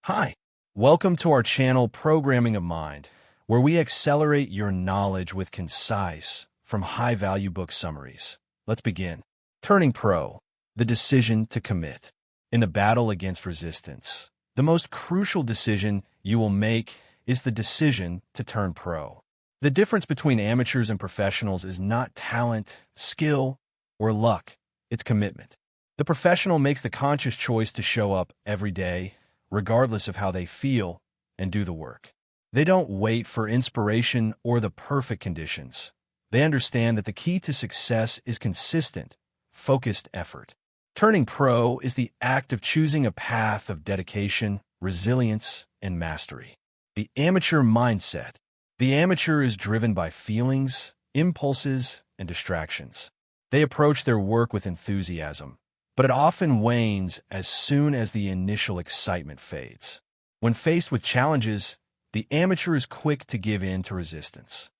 Hi, welcome to our channel Programming of Mind, where we accelerate your knowledge with concise, from high-value book summaries. Let's begin. Turning Pro, the decision to commit. In the battle against resistance, the most crucial decision you will make is the decision to turn pro. The difference between amateurs and professionals is not talent, skill, or luck, it's commitment. The professional makes the conscious choice to show up every day, regardless of how they feel, and do the work. They don't wait for inspiration or the perfect conditions. They understand that the key to success is consistent, focused effort. Turning pro is the act of choosing a path of dedication, resilience, and mastery. The amateur mindset. The amateur is driven by feelings, impulses, and distractions. They approach their work with enthusiasm, but it often wanes as soon as the initial excitement fades. When faced with challenges, the amateur is quick to give in to resistance.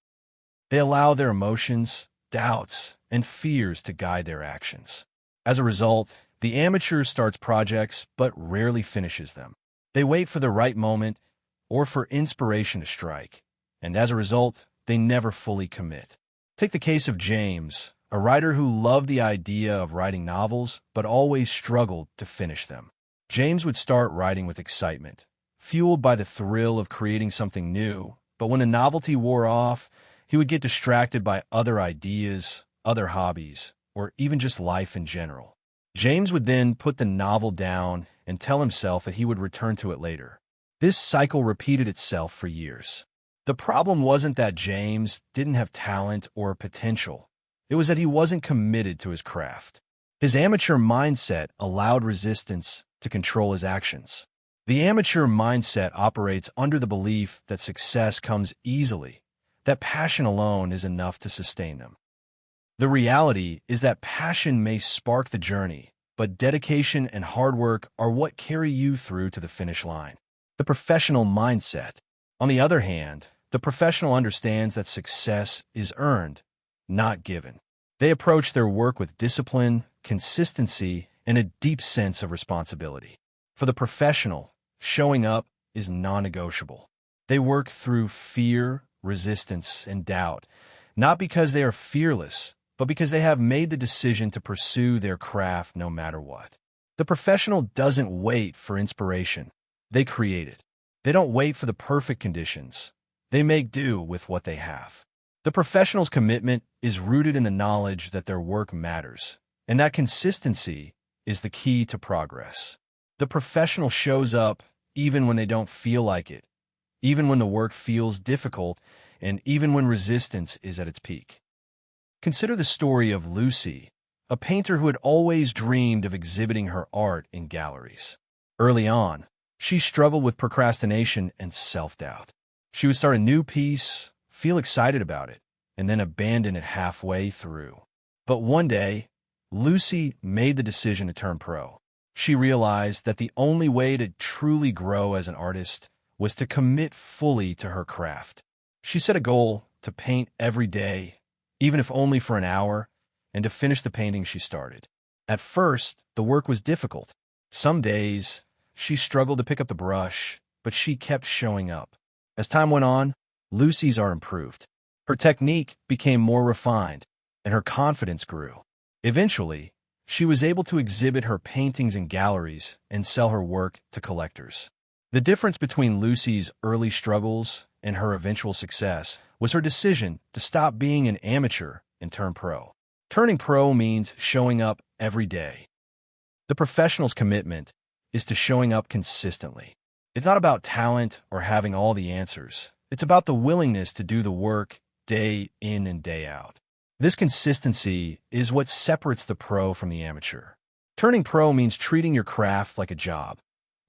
They allow their emotions, doubts, and fears to guide their actions. As a result, the amateur starts projects but rarely finishes them. They wait for the right moment or for inspiration to strike, and as a result, they never fully commit. Take the case of James, a writer who loved the idea of writing novels but always struggled to finish them. James would start writing with excitement, fueled by the thrill of creating something new, but when the novelty wore off, he would get distracted by other ideas, other hobbies, or even just life in general. James would then put the novel down and tell himself that he would return to it later. This cycle repeated itself for years. The problem wasn't that James didn't have talent or potential. It was that he wasn't committed to his craft. His amateur mindset allowed resistance to control his actions. The amateur mindset operates under the belief that success comes easily, that passion alone is enough to sustain them. The reality is that passion may spark the journey, but dedication and hard work are what carry you through to the finish line. The professional mindset. On the other hand, the professional understands that success is earned, not given. They approach their work with discipline, consistency, and a deep sense of responsibility. For the professional, showing up is non-negotiable. They work through fear, resistance, and doubt, not because they are fearless, but because they have made the decision to pursue their craft no matter what. The professional doesn't wait for inspiration. They create it. They don't wait for the perfect conditions. They make do with what they have. The professional's commitment is rooted in the knowledge that their work matters, and that consistency is the key to progress. The professional shows up even when they don't feel like it, even when the work feels difficult, and even when resistance is at its peak. Consider the story of Lucy, a painter who had always dreamed of exhibiting her art in galleries. Early on, she struggled with procrastination and self-doubt. She would start a new piece, feel excited about it, and then abandon it halfway through. But one day, Lucy made the decision to turn pro. She realized that the only way to truly grow as an artist was to commit fully to her craft. She set a goal to paint every day, even if only for an hour, and to finish the painting she started. At first, the work was difficult. Some days, she struggled to pick up the brush, but she kept showing up. As time went on, Lucy's art improved. Her technique became more refined, and her confidence grew. Eventually, she was able to exhibit her paintings in galleries and sell her work to collectors. The difference between Lucy's early struggles and her eventual success was her decision to stop being an amateur and turn pro. Turning pro means showing up every day. The professional's commitment is to showing up consistently. It's not about talent or having all the answers. It's about the willingness to do the work day in and day out. This consistency is what separates the pro from the amateur. Turning pro means treating your craft like a job,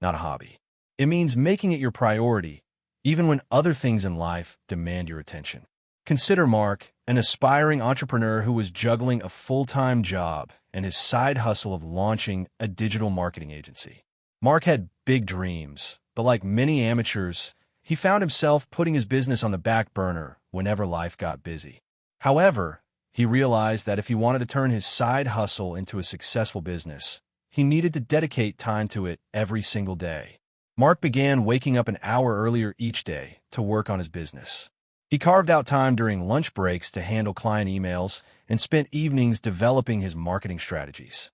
not a hobby. It means making it your priority, even when other things in life demand your attention. Consider Mark, an aspiring entrepreneur who was juggling a full-time job and his side hustle of launching a digital marketing agency. Mark had big dreams, but like many amateurs, he found himself putting his business on the back burner whenever life got busy. However, he realized that if he wanted to turn his side hustle into a successful business, he needed to dedicate time to it every single day. Mark began waking up an hour earlier each day to work on his business. He carved out time during lunch breaks to handle client emails and spent evenings developing his marketing strategies.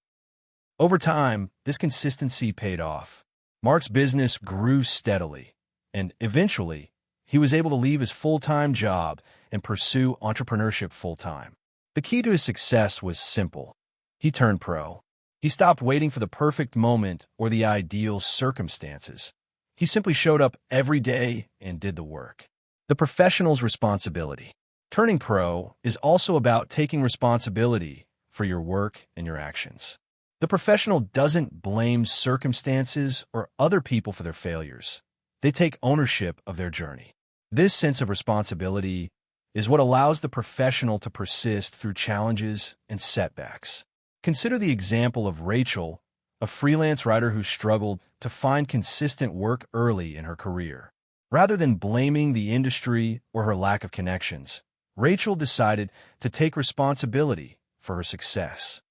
Over time, this consistency paid off. Mark's business grew steadily, and eventually, he was able to leave his full-time job and pursue entrepreneurship full-time. The key to his success was simple. He turned pro. He stopped waiting for the perfect moment or the ideal circumstances. He simply showed up every day and did the work. The professional's responsibility. Turning pro is also about taking responsibility for your work and your actions. The professional doesn't blame circumstances or other people for their failures. They take ownership of their journey. This sense of responsibility is what allows the professional to persist through challenges and setbacks. Consider the example of Rachel, a freelance writer who struggled to find consistent work early in her career. Rather than blaming the industry or her lack of connections, Rachel decided to take responsibility for her success.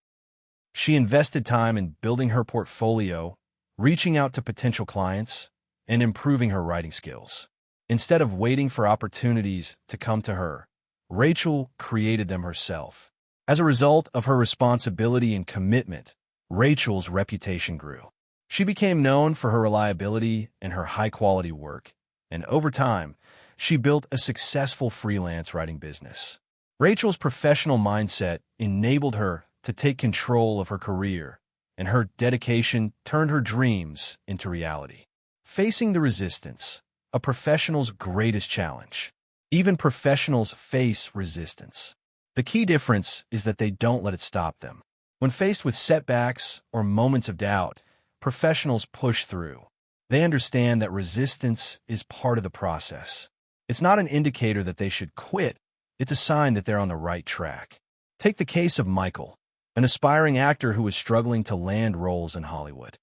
She invested time in building her portfolio, reaching out to potential clients, and improving her writing skills. Instead of waiting for opportunities to come to her, Rachel created them herself. As a result of her responsibility and commitment, Rachel's reputation grew. She became known for her reliability and her high-quality work, and over time, she built a successful freelance writing business. Rachel's professional mindset enabled her to take control of her career, and her dedication turned her dreams into reality. Facing the resistance, a professional's greatest challenge. Even professionals face resistance. The key difference is that they don't let it stop them. When faced with setbacks or moments of doubt, professionals push through. They understand that resistance is part of the process. It's not an indicator that they should quit. It's a sign that they're on the right track. Take the case of Michael, an aspiring actor who was struggling to land roles in Hollywood.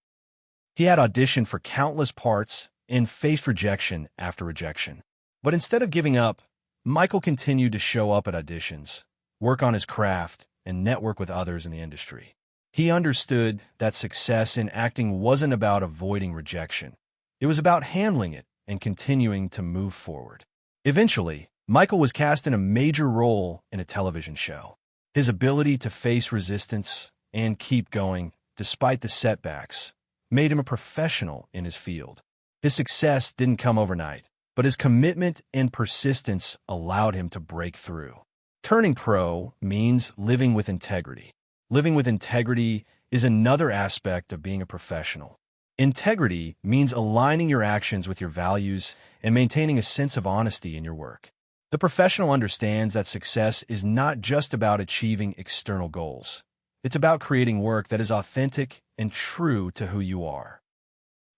He had auditioned for countless parts and faced rejection after rejection. But instead of giving up, Michael continued to show up at auditions, work on his craft, and network with others in the industry. He understood that success in acting wasn't about avoiding rejection. It was about handling it and continuing to move forward. Eventually, Michael was cast in a major role in a television show. His ability to face resistance and keep going, despite the setbacks, made him a professional in his field. His success didn't come overnight, but his commitment and persistence allowed him to break through. Turning pro means living with integrity. Living with integrity is another aspect of being a professional. Integrity means aligning your actions with your values and maintaining a sense of honesty in your work. The professional understands that success is not just about achieving external goals. It's about creating work that is authentic and true to who you are.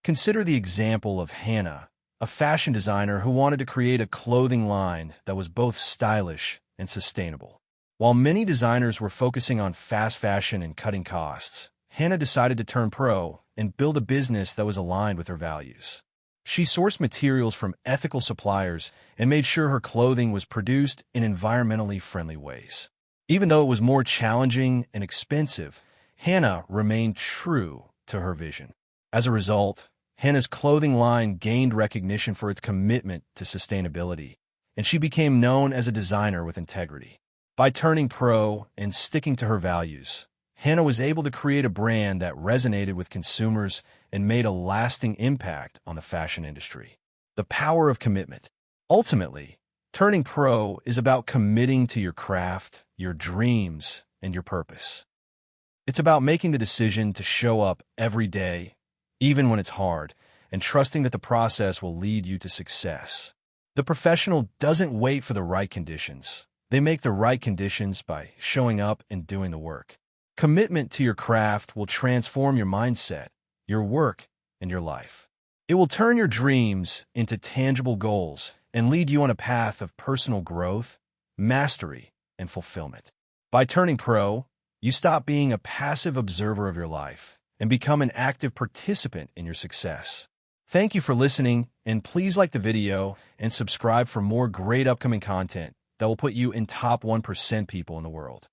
Consider the example of Hannah, a fashion designer who wanted to create a clothing line that was both stylish and sustainable. While many designers were focusing on fast fashion and cutting costs, Hannah decided to turn pro and build a business that was aligned with her values. She sourced materials from ethical suppliers and made sure her clothing was produced in environmentally friendly ways. Even though it was more challenging and expensive, Hannah remained true to her vision. As a result, Hannah's clothing line gained recognition for its commitment to sustainability, and she became known as a designer with integrity. By turning pro and sticking to her values, Hannah was able to create a brand that resonated with consumers and made a lasting impact on the fashion industry. The power of commitment. Ultimately, turning pro is about committing to your craft, your dreams, and your purpose. It's about making the decision to show up every day, even when it's hard, and trusting that the process will lead you to success. The professional doesn't wait for the right conditions. They make the right conditions by showing up and doing the work. Commitment to your craft will transform your mindset, your work, and your life. It will turn your dreams into tangible goals and lead you on a path of personal growth, mastery, and fulfillment. By turning pro, you stop being a passive observer of your life and become an active participant in your success. Thank you for listening, and please like the video and subscribe for more great upcoming content that will put you in top 1% people in the world.